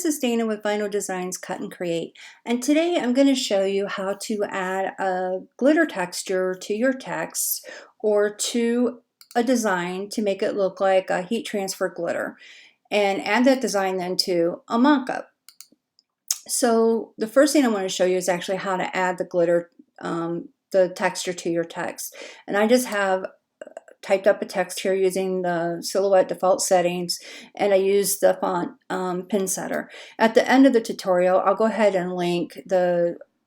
This is Dana with Vinyl Designs Cut and Create, and today I'm going to show you how to add a glitter texture to your text or to a design to make it look like a heat transfer glitter, and add that design then to a mock-up. So the first thing I want to show you is actually how to add the glitter, the texture to your text, and I just have typed up a text here using the Silhouette default settings, and I use the font pin setter. At the end of the tutorial, I'll go ahead and link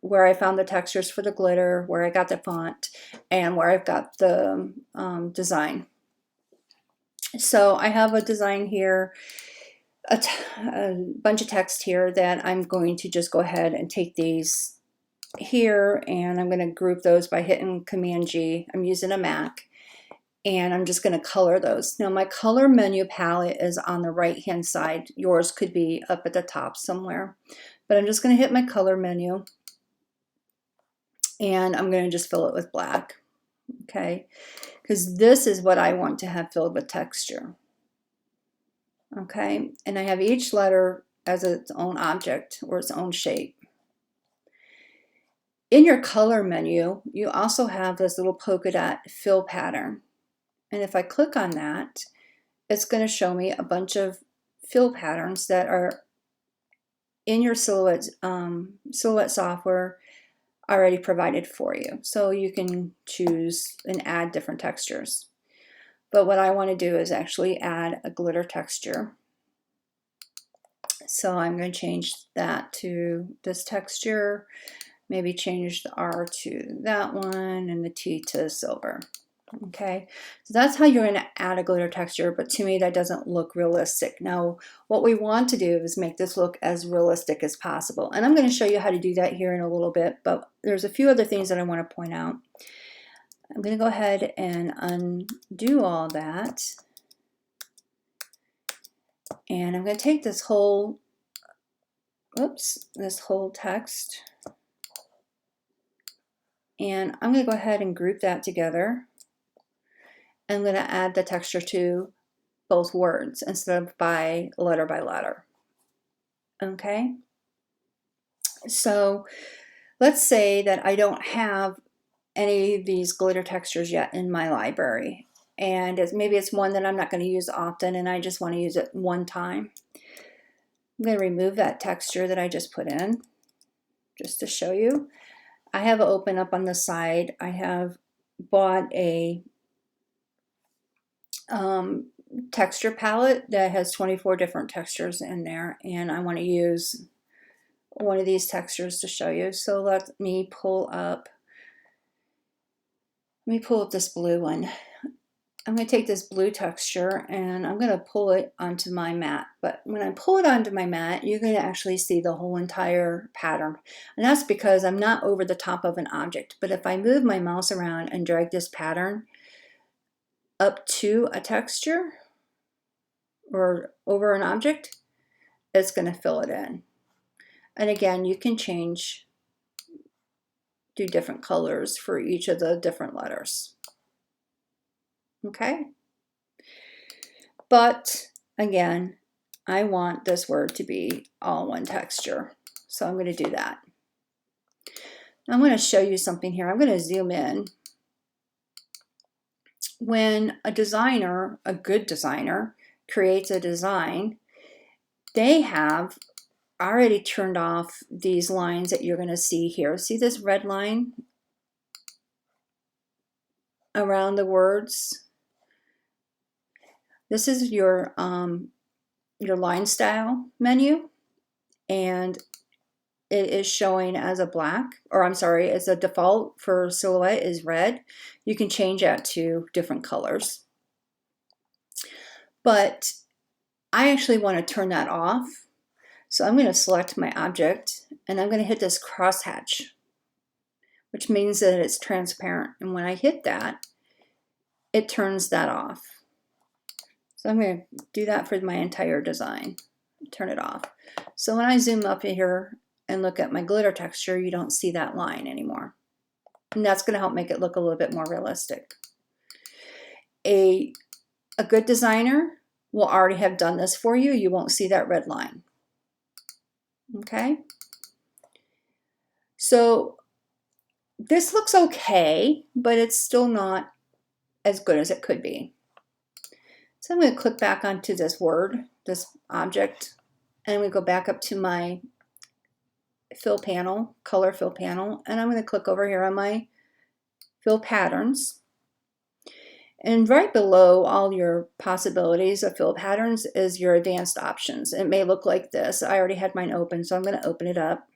where I found the textures for the glitter, where I got the font, and where I've got the design. So I have a design here, a bunch of text here that I'm going to just go ahead and take these here, and I'm going to group those by hitting Command G. I'm using a Mac. And I'm just going to color those. Now my color menu palette is on the right hand side. Yours could be up at the top somewhere. But I'm just going to hit my color menu, and I'm going to just fill it with black. Okay, because this is what I want to have filled with texture. Okay, and I have each letter as its own object or its own shape. In your color menu, you also have this little polka dot fill pattern. And if I click on that, it's going to show me a bunch of fill patterns that are in your Silhouette software already provided for you. So you can choose and add different textures. But what I want to do is actually add a glitter texture. So I'm going to change that to this texture, maybe change the R to that one and the T to silver. Okay, so that's how you're going to add a glitter texture, but to me that doesn't look realistic. Now what we want to do is make this look as realistic as possible, and I'm going to show you how to do that here in a little bit, but there's a few other things that I want to point out. I'm going to go ahead and undo all that, and I'm going to take this whole text, and I'm going to go ahead and group that together. I'm going to add the texture to both words instead of by letter. Okay, so let's say that I don't have any of these glitter textures yet in my library, and maybe it's one that I'm not going to use often and I just want to use it one time. I'm going to remove that texture that I just put in just to show you. I have it open up on the side. I have bought a texture palette that has 24 different textures in there, and I want to use one of these textures to show you. So let me pull up this blue one. I'm going to take this blue texture and I'm going to pull it onto my mat, but when I pull it onto my mat, you're going to actually see the whole entire pattern, and that's because I'm not over the top of an object. But if I move my mouse around and drag this pattern up to a texture or over an object, it's going to fill it in. And again, you can do different colors for each of the different letters. Okay, but again, I want this word to be all one texture, so I'm going to do that. I'm going to show you something here. I'm going to zoom in. When a designer, a good designer, creates a design, they have already turned off these lines that you're going to see here. See this red line around the words? This is your line style menu, and it is showing as a black, or I'm sorry, as a default for Silhouette is red. You can change that to different colors. But I actually want to turn that off. So I'm going to select my object and I'm going to hit this crosshatch, which means that it's transparent. And when I hit that, it turns that off. So I'm going to do that for my entire design. Turn it off. So when I zoom up here and look at my glitter texture, you don't see that line anymore. And that's going to help make it look a little bit more realistic. A good designer will already have done this for you. You won't see that red line. Okay. So this looks okay, but it's still not as good as it could be. So I'm going to click back onto this word, this object, and we go back up to my fill panel, color fill panel, and I'm going to click over here on my fill patterns. And right below all your possibilities of fill patterns is your advanced options. It may look like this. I already had mine open, so I'm going to open it up.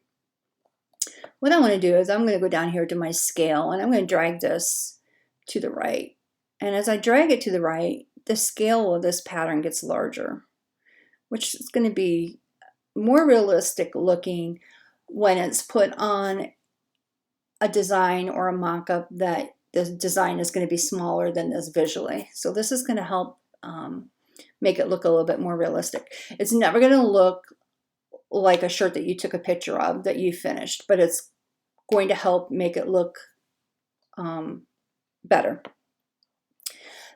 What I want to do is I'm going to go down here to my scale, and I'm going to drag this to the right. And as I drag it to the right, the scale of this pattern gets larger, which is going to be more realistic looking when it's put on a design or a mock-up that the design is going to be smaller than this visually. So this is going to help make it look a little bit more realistic. It's never going to look like a shirt that you took a picture of that you finished, but it's going to help make it look better.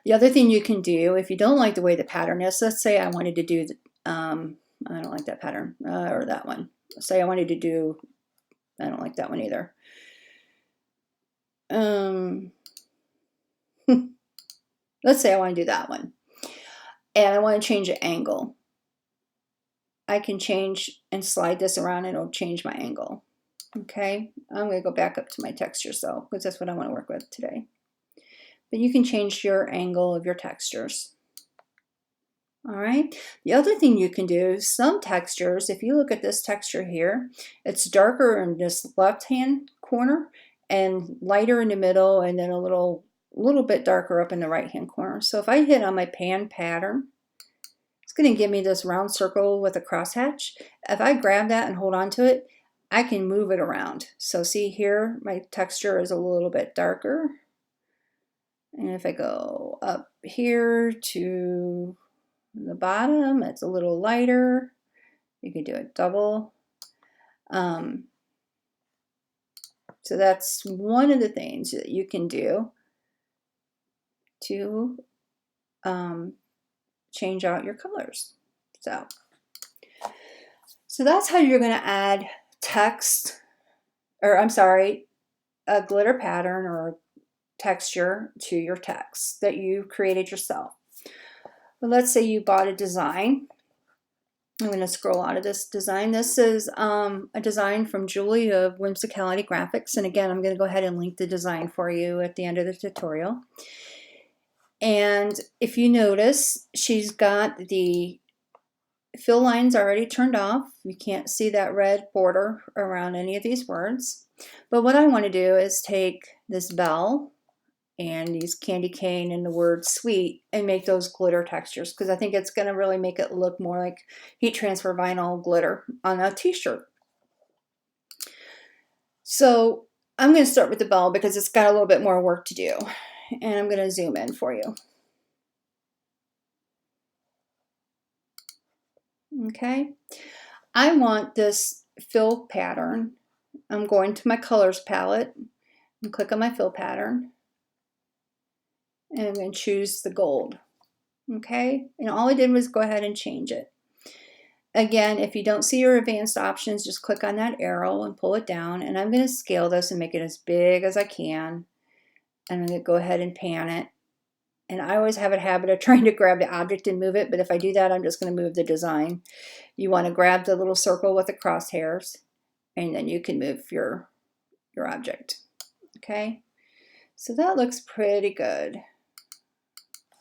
The other thing you can do, if you don't like the way the pattern is, let's say I wanted to do, I don't like that pattern, or that one. Say I wanted to do, I don't like that one either. Let's say I want to do that one, and I want to change the angle. I can change and slide this around, and it'll change my angle. Okay, I'm going to go back up to my texture cell because that's what I want to work with today. But you can change your angle of your textures. All right, the other thing you can do, some textures, if you look at this texture here, it's darker in this left-hand corner and lighter in the middle, and then a little bit darker up in the right-hand corner. So if I hit on my pan pattern, it's going to give me this round circle with a crosshatch. If I grab that and hold on to it, I can move it around. So see here, my texture is a little bit darker. And if I go up here to the bottom, it's a little lighter. You can do it double. So that's one of the things that you can do to change out your colors. So that's how you're going to add text, or I'm sorry, a glitter pattern or texture to your text that you created yourself. But let's say you bought a design. I'm going to scroll out of this design. This is a design from Julie of Whimsicality Graphics. And again, I'm going to go ahead and link the design for you at the end of the tutorial. And if you notice, she's got the fill lines already turned off. You can't see that red border around any of these words. But what I want to do is take this bell and use candy cane and the word sweet and make those glitter textures, because I think it's going to really make it look more like heat transfer vinyl glitter on a t-shirt. So I'm going to start with the bell because it's got a little bit more work to do, and I'm going to zoom in for you. Okay, I want this fill pattern. I'm going to my colors palette and click on my fill pattern. And I'm going to choose the gold. Okay, and all I did was go ahead and change it. Again, if you don't see your advanced options, just click on that arrow and pull it down. And I'm going to scale this and make it as big as I can. And I'm going to go ahead and pan it. And I always have a habit of trying to grab the object and move it, but if I do that, I'm just going to move the design. You want to grab the little circle with the crosshairs, and then you can move your object. Okay, so that looks pretty good.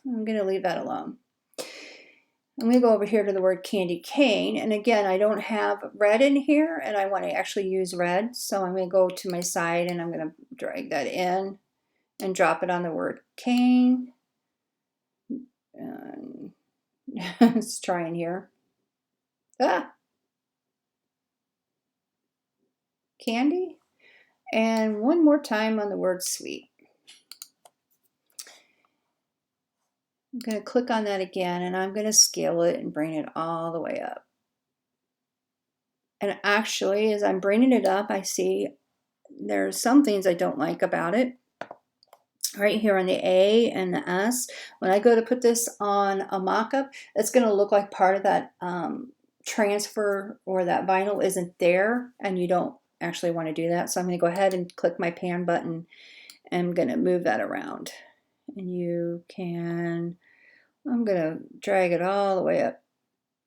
I'm going to leave that alone. I'm going to go over here to the word candy cane, and again, I don't have red in here, and I want to actually use red, so I'm going to go to my side, and I'm going to drag that in and drop it on the word cane. Let's try in here. Candy, and one more time on the word sweet. I'm going to click on that again, and I'm going to scale it and bring it all the way up. And actually, as I'm bringing it up, I see there's some things I don't like about it. Right here on the A and the S, when I go to put this on a mock-up, it's going to look like part of that transfer or that vinyl isn't there and you don't actually want to do that. So I'm going to go ahead and click my pan button and I'm going to move that around. And you can, I'm going to drag it all the way up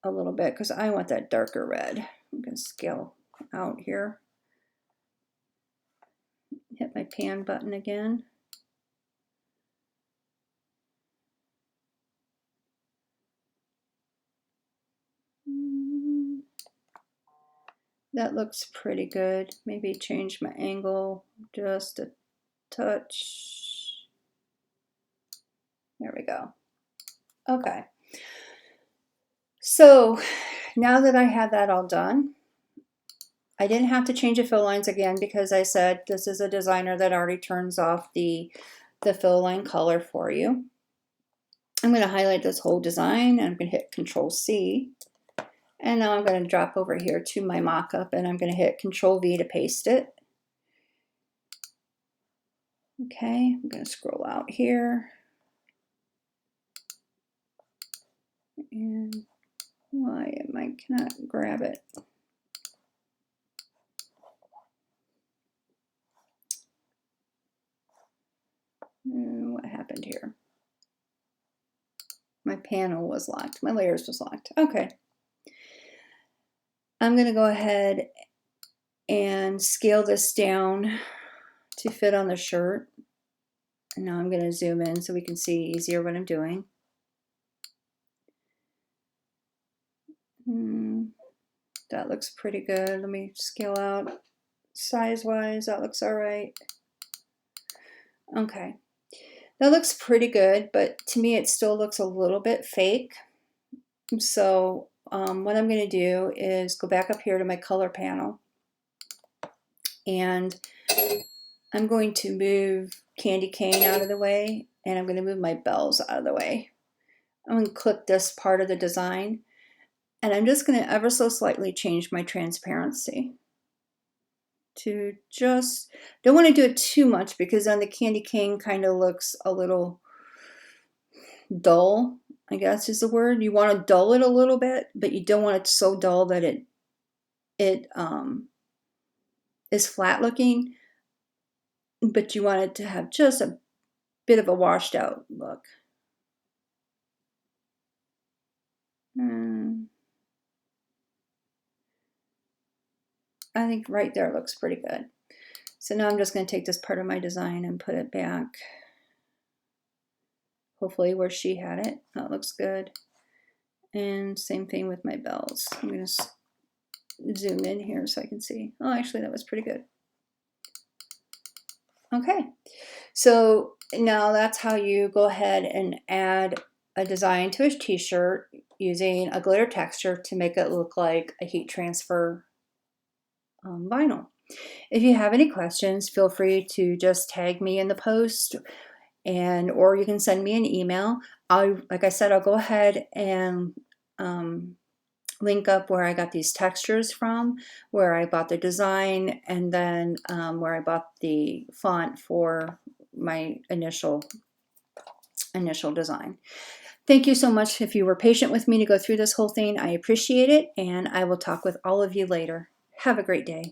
a little bit because I want that darker red. I'm going to scale out here. Hit my pan button again. That looks pretty good. Maybe change my angle just a touch. There we go. Okay. So now that I have that all done, I didn't have to change the fill lines again because I said this is a designer that already turns off the fill line color for you. I'm going to highlight this whole design and I'm going to hit Control C. And now I'm going to drop over here to my mock-up and I'm going to hit Control V to paste it. Okay, I'm going to scroll out here. And why am I cannot grab it? What happened here? My panel was locked. My layers was locked. Okay. I'm going to go ahead and scale this down to fit on the shirt. And now I'm going to zoom in so we can see easier what I'm doing. That looks pretty good. Let me scale out size-wise. That looks all right. Okay. That looks pretty good, but to me it still looks a little bit fake. So what I'm going to do is go back up here to my color panel and I'm going to move Candy Cane out of the way and I'm going to move my bells out of the way. I'm going to click this part of the design and I'm just going to ever so slightly change my transparency to just, don't want to do it too much because then the Candy Cane kind of looks a little dull, I guess is the word. You want to dull it a little bit, but you don't want it so dull that it is flat looking, but you want it to have just a bit of a washed out look. I think right there looks pretty good. So now I'm just going to take this part of my design and put it back, hopefully where she had it. That looks good. And same thing with my bells. I'm going to zoom in here so I can see. Oh, actually that was pretty good. Okay, so now that's how you go ahead and add a design to a t-shirt using a glitter texture to make it look like a heat transfer vinyl. If you have any questions, feel free to just tag me in the post or you can send me an email. Like I said, I'll go ahead and link up where I got these textures from, where I bought the design, and then where I bought the font for my initial design. Thank you so much if you were patient with me to go through this whole thing. I appreciate it, and I will talk with all of you later. Have a great day.